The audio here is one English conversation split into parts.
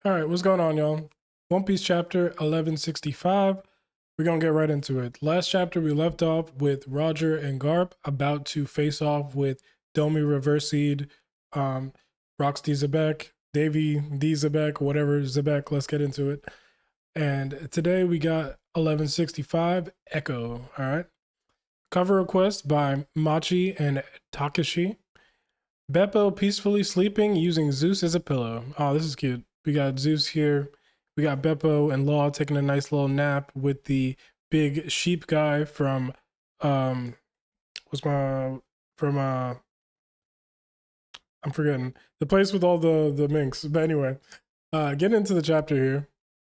All right, what's going on, y'all? One Piece chapter 1165. We're going to get right into it. Last chapter, we left off with Roger and Garp about to face off with Domi Reversied, um, Rox D. Zebek, Davy D. Zebek, whatever Zebek. Let's get into it. And today we got 1165 Echo. All right. Cover request by Machi and Takashi. Beppo peacefully sleeping using Zeus as a pillow. Oh, this is cute. We got Zeus here. We got Beppo and Law taking a nice little nap with the big sheep guy from what's my from I'm forgetting the place with all the minks. But anyway, getting into the chapter here.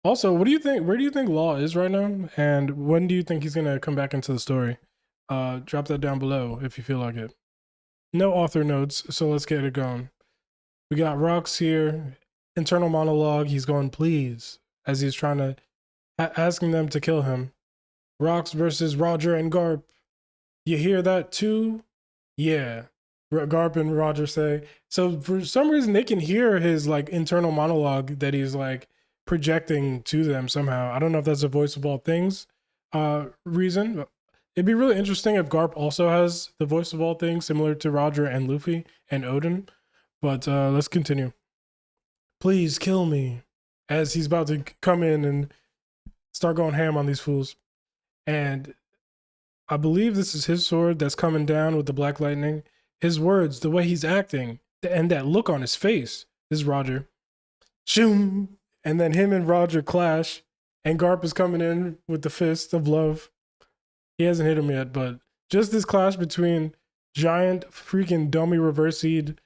Also, what do you think? Where do you think Law is right now? And when do you think he's gonna come back into the story? Drop that down below if you feel like it. No author notes, so let's get it going. We got Rox here, internal monologue. He's going, please, as he's trying to asking them to kill him. Rox versus Roger and Garp. You hear that too? Yeah. Garp and Roger say. So for some reason they can hear his like internal monologue that he's like projecting to them somehow. I don't know if that's a voice of all things reason. It'd be really interesting if Garp also has the voice of all things, similar to Roger and Luffy and Odin. But let's continue. Please kill me. As he's about to come in and start going ham on these fools. And I believe this is his sword that's coming down with the black lightning. His words, the way he's acting, and that look on his face. This is Roger. Shoom! And then him and Roger clash. And Garp is coming in with the fist of love. He hasn't hit him yet, but just this clash between giant freaking dummy reversied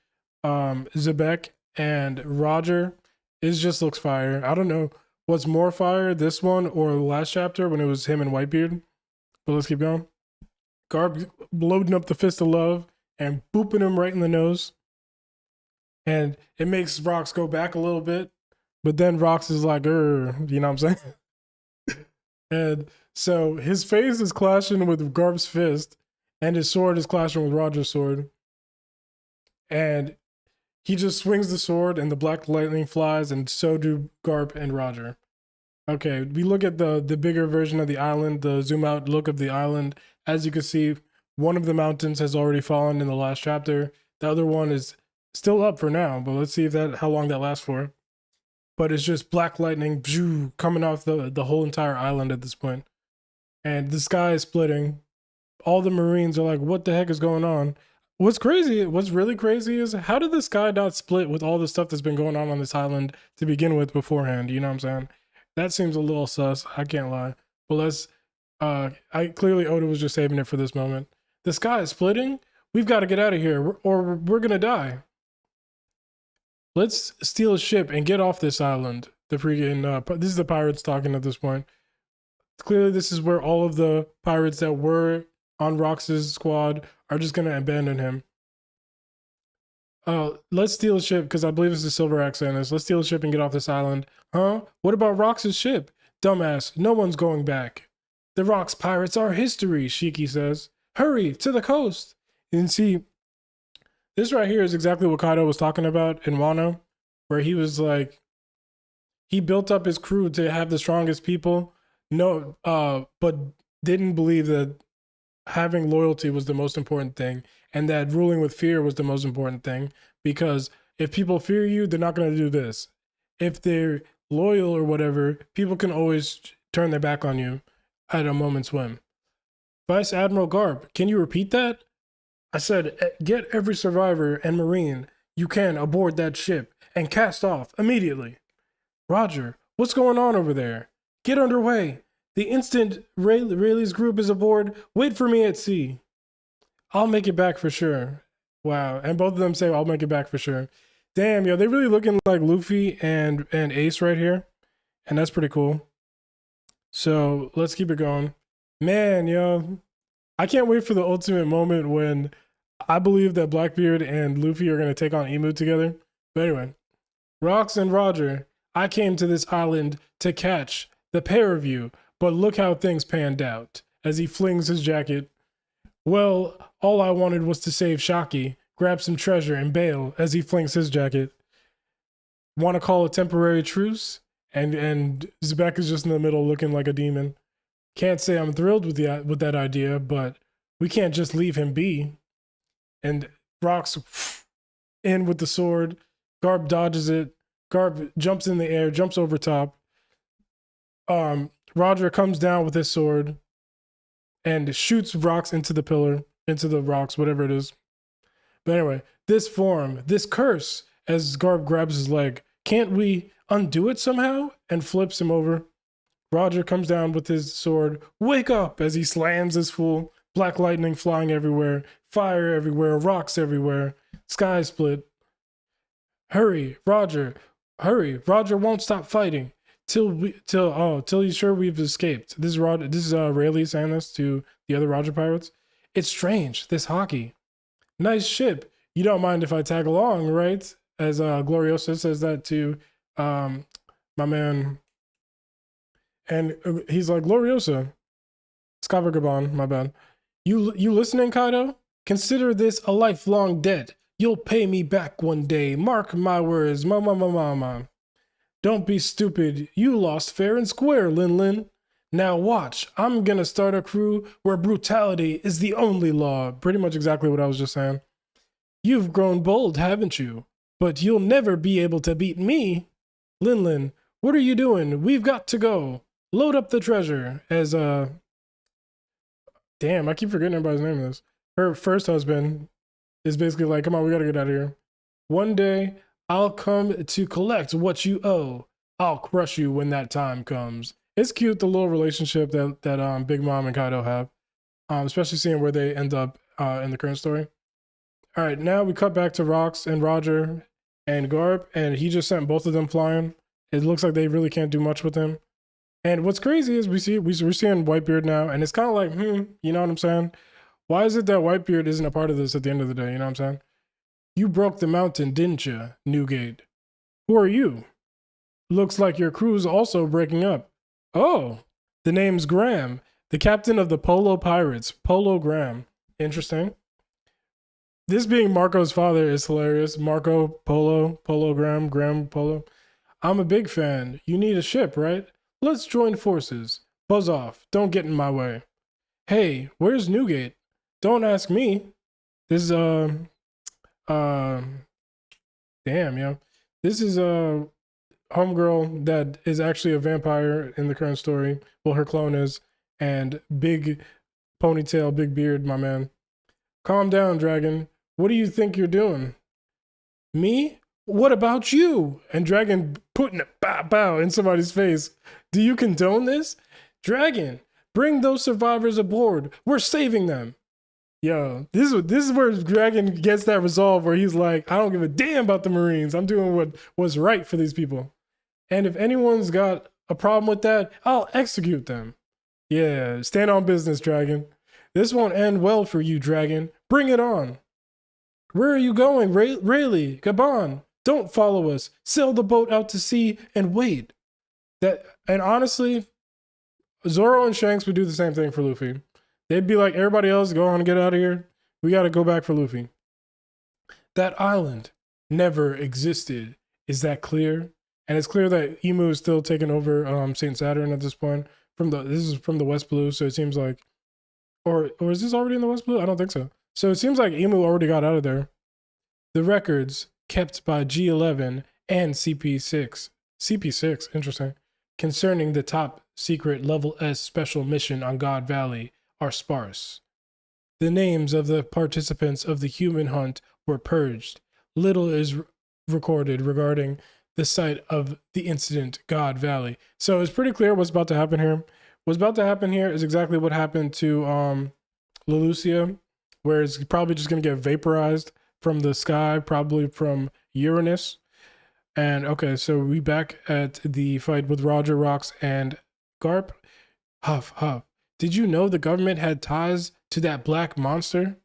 Zebek and Roger is just looks fire. I don't know what's more fire, this one or the last chapter when it was him and Whitebeard. But let's keep going. Garp loading up the fist of love and booping him right in the nose. And it makes Rox go back a little bit. But then Rox is like, you know what I'm saying? And so his face is clashing with Garp's fist, and his sword is clashing with Roger's sword. And he just swings the sword, and the black lightning flies, and so do Garp and Roger. Okay, we look at the bigger version of the island, the zoom out look of the island. As you can see, one of the mountains has already fallen in the last chapter. The other one is still up for now, but let's see if how long that lasts for. But it's just black lightning coming off the whole entire island at this point. And the sky is splitting. All the Marines are like, what the heck is going on? What's really crazy is how did the sky not split with all the stuff that's been going on this island to begin with beforehand? You know what I'm saying? That seems a little sus. I can't lie. But let's, clearly Oda was just saving it for this moment. The sky is splitting. We've got to get out of here or we're going to die. Let's steal a ship and get off this island. The freaking, this is the pirates talking at this point. Clearly this is where all of the pirates that were on Rox's squad are just going to abandon him. Let's steal a ship, because I believe it's the Silver Axe saying this. Let's steal a ship and get off this island. Huh? What about Rox's ship? Dumbass, no one's going back. The Rox pirates are history, Shiki says. Hurry, to the coast. And see, this right here is exactly what Kaido was talking about in Wano, where he was like, he built up his crew to have the strongest people, but didn't believe that having loyalty was the most important thing, and that ruling with fear was the most important thing, because if people fear you, they're not going to do this. If they're loyal or whatever, people can always turn their back on you at a moment's whim. Vice Admiral Garp, can you repeat that? I said, get every survivor and Marine you can aboard that ship and cast off immediately. Roger, what's going on over there? Get underway. The instant Rayleigh's group is aboard, wait for me at sea. I'll make it back for sure. Wow. And both of them say, I'll make it back for sure. Damn, yo, they're really looking like Luffy and Ace right here. And that's pretty cool. So let's keep it going. Man, yo, I can't wait for the ultimate moment when I believe that Blackbeard and Luffy are going to take on Emu together. But anyway, Rox and Roger, I came to this island to catch the pair of you, but look how things panned out. As he flings his jacket. Well, all I wanted was to save Shaki, grab some treasure and bail as he flings his jacket. Want to call a temporary truce? And Zebek is just in the middle looking like a demon. Can't say I'm thrilled with that idea, but we can't just leave him be. And Rox in with the sword. Garp dodges it. Garp jumps in the air, jumps over top. Roger comes down with his sword and shoots Rox into the pillar, into the rocks, whatever it is. But anyway, this form, this curse, as Garp grabs his leg, can't we undo it somehow? And flips him over. Roger comes down with his sword. Wake up! As he slams his fool. Black lightning flying everywhere. Fire everywhere. Rocks everywhere. Sky split. Hurry, Roger. Hurry. Roger won't stop fighting till he's sure we've escaped. This is Rayleigh saying this to the other Roger pirates. It's strange, this hockey. Nice ship. You don't mind if I tag along, right? As Gloriosa says that to my man. And he's like, Gloriosa. Scavagabon, my bad. You listening, Kaido? Consider this a lifelong debt. You'll pay me back one day. Mark my words, mama. Don't be stupid. You lost fair and square, Lin Lin. Now watch. I'm gonna start a crew where brutality is the only law. Pretty much exactly what I was just saying. You've grown bold, haven't you? But you'll never be able to beat me. Lin Lin, what are you doing? We've got to go. Load up the treasure. As damn, I keep forgetting everybody's name of this. Her first husband is basically like, come on, we gotta get out of here. One day, I'll come to collect what you owe. I'll crush you when that time comes. It's cute, the little relationship that Big Mom and Kaido have, especially seeing where they end up in the current story. All right, now we cut back to Rox and Roger and Garp, and he just sent both of them flying. It looks like they really can't do much with him. And what's crazy is we're seeing Whitebeard now, and it's kind of like, you know what I'm saying? Why is it that Whitebeard isn't a part of this at the end of the day? You know what I'm saying? You broke the mountain, didn't you, Newgate? Who are you? Looks like your crew's also breaking up. Oh, the name's Graham, the captain of the Polo Pirates. Polo Graham. Interesting. This being Marco's father is hilarious. Marco, Polo, Graham, Polo. I'm a big fan. You need a ship, right? Let's join forces. Buzz off. Don't get in my way. Hey, where's Newgate? Don't ask me. This is, damn, yeah. This is a homegirl that is actually a vampire in the current story. Well, her clone is. And big ponytail, big beard, my man. Calm down, dragon. What do you think you're doing? Me? What about you? And Dragon putting a bow in somebody's face. Do you condone this? Dragon, bring those survivors aboard. We're saving them. Yo, this is where Dragon gets that resolve where he's like, I don't give a damn about the Marines. I'm doing what's right for these people. And if anyone's got a problem with that, I'll execute them. Yeah, stand on business, Dragon. This won't end well for you, Dragon. Bring it on. Where are you going, Rayleigh? Gabon, don't follow us. Sail the boat out to sea and wait. And honestly, Zoro and Shanks would do the same thing for Luffy. They'd be like, everybody else, go on and get out of here. We got to go back for Luffy. That island never existed. Is that clear? And it's clear that Imu is still taking over St. Saturn at this point. This is from the West Blue, so it seems like, or is this already in the West Blue? I don't think so. So it seems like Imu already got out of there. The records kept by G11 and CP6, interesting, concerning the top secret level S special mission on God Valley are sparse. The names of the participants of the human hunt were purged. Little is recorded regarding the site of the incident, God Valley. So it's pretty clear what's about to happen here. What's about to happen here is exactly what happened to Lelucia, where it's probably just going to get vaporized from the sky, probably from Uranus. And okay, so we back at the fight with Roger, Rox, and Garp. Huff. Did you know the government had ties to that black monster?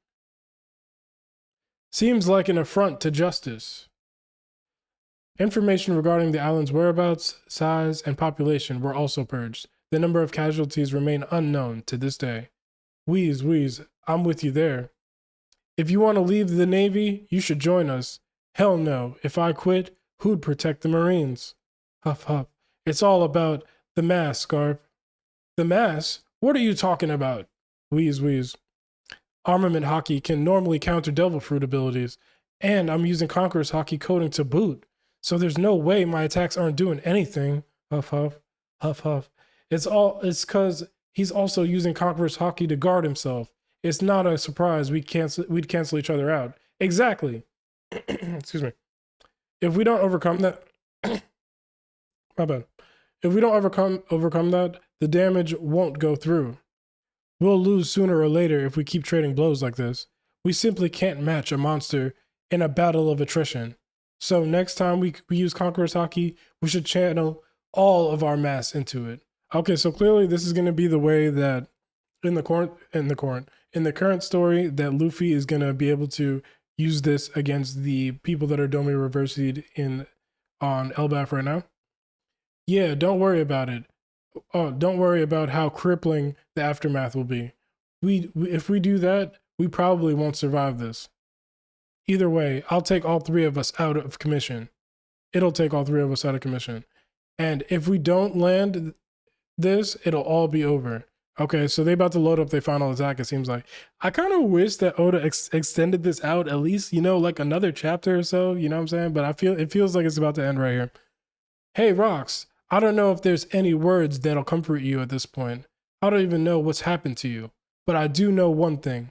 Seems like an affront to justice. Information regarding the island's whereabouts, size, and population were also purged. The number of casualties remain unknown to this day. Wheeze, I'm with you there. If you want to leave the Navy, you should join us. Hell no. If I quit, Who'd protect the Marines? Huff, huff. It's all about the mass, Garp. The mass? What are you talking about? Wheeze, wheeze. Armament Hockey can normally counter Devil Fruit abilities, and I'm using Conqueror's Hockey coding to boot, so there's no way my attacks aren't doing anything. Huff, huff. Huff, huff. It's because he's also using Conqueror's Hockey to guard himself. It's not a surprise we'd cancel each other out. Exactly. Excuse me. If we don't overcome that, my bad. If we don't overcome that, the damage won't go through. We'll lose sooner or later if we keep trading blows like this. We simply can't match a monster in a battle of attrition. So next time we use Conqueror's Hockey, we should channel all of our mass into it. Okay, so clearly this is going to be the way that in the current story that Luffy is going to be able to use this against the people that are Domi reversied on Elbaf right now. Yeah, don't worry about it. Oh, don't worry about how crippling the aftermath will be. If we do that, we probably won't survive this. Either way, I'll take all three of us out of commission. It'll take all three of us out of commission. And if we don't land this, it'll all be over. Okay, so they about to load up their final attack, it seems like. I kind of wish that Oda extended this out at least, like another chapter or so, you know what I'm saying? But it feels like it's about to end right here. Hey, Rocks, I don't know if there's any words that'll comfort you at this point. I don't even know what's happened to you. But I do know one thing.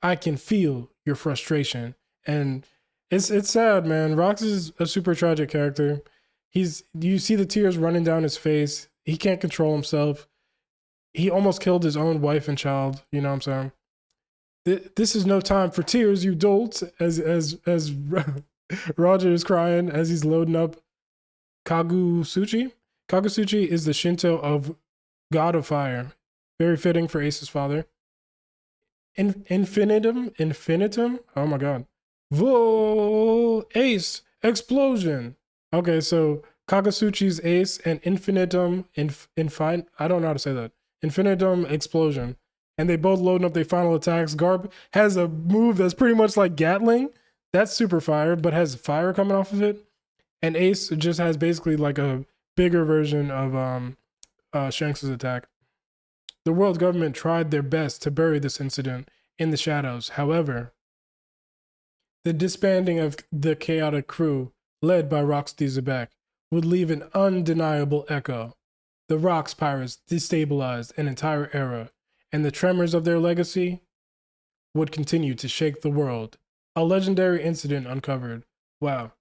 I can feel your frustration. And it's sad, man. Rocks is a super tragic character. You see the tears running down his face. He can't control himself. He almost killed his own wife and child. You know what I'm saying? This is no time for tears, you dolts. As Roger is crying as he's loading up Kagusuchi. Kagusuchi is the Shinto of God of Fire. Very fitting for Ace's father. Infinitum? Oh my god. Whoa! Ace! Explosion! Okay, so Kagusuchi's Ace and Infinitum, I don't know how to say that. Infinitum Explosion. And they both loading up their final attacks. Garp has a move that's pretty much like Gatling. That's super fire, but has fire coming off of it. And Ace just has basically like a bigger version of Shanks' attack. The world government tried their best to bury this incident in the shadows. However, the disbanding of the chaotic crew, led by Roxy Zebek, would leave an undeniable echo. The Rocks pirates destabilized an entire era, and the tremors of their legacy would continue to shake the world. A legendary incident uncovered. Wow.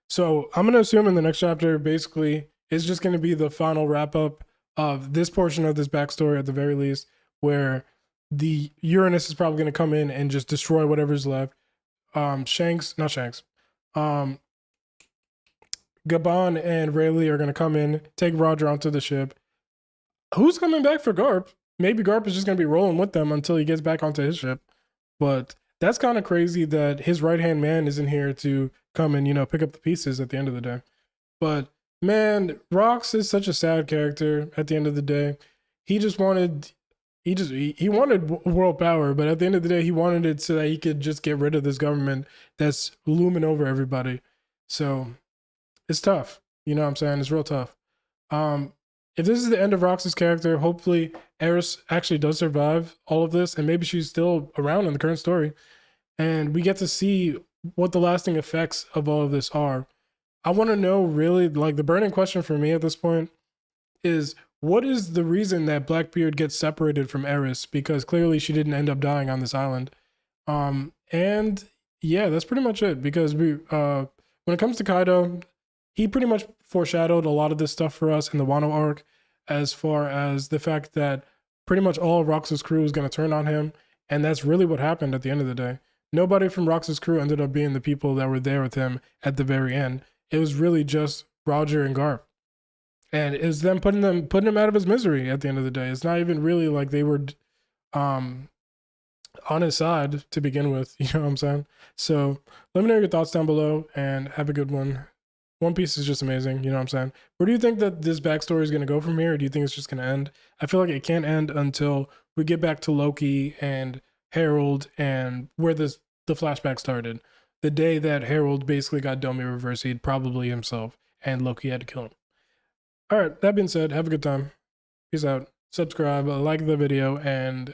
So I'm going to assume in the next chapter, basically, it's just going to be the final wrap up of this portion of this backstory at the very least, where the Uranus is probably going to come in and just destroy whatever's left. Gabon and Rayleigh are going to come in, take Roger onto the ship. Who's coming back for Garp? Maybe Garp is just going to be rolling with them until he gets back onto his ship. But that's kind of crazy that his right-hand man isn't here to come and, pick up the pieces at the end of the day. But man, Rox is such a sad character at the end of the day. He wanted world power, but at the end of the day, he wanted it so that he could just get rid of this government that's looming over everybody. So it's tough. You know what I'm saying? It's real tough. If this is the end of Rox's character, hopefully Eris actually does survive all of this, and maybe she's still around in the current story. And we get to see what the lasting effects of all of this are. I want to know really, like, the burning question for me at this point is, what is the reason that Blackbeard gets separated from Eris? Because clearly she didn't end up dying on this island. And yeah, that's pretty much it. Because when it comes to Kaido, he pretty much foreshadowed a lot of this stuff for us in the Wano arc, as far as the fact that pretty much all of Rox's crew is going to turn on him. And that's really what happened at the end of the day. Nobody from Rox's crew ended up being the people that were there with him at the very end. It was really just Roger and Garp. And it's them putting him out of his misery at the end of the day. It's not even really like they were on his side to begin with. You know what I'm saying? So let me know your thoughts down below and have a good one. One Piece is just amazing. You know what I'm saying? Where do you think that this backstory is going to go from here? Or do you think it's just going to end? I feel like it can't end until we get back to Loki and Harold and where the flashback started. the day that Harold basically got Domi reversed, he'd probably himself, and Loki had to kill him. All right, that being said, have a good time. Peace out. Subscribe, like the video, and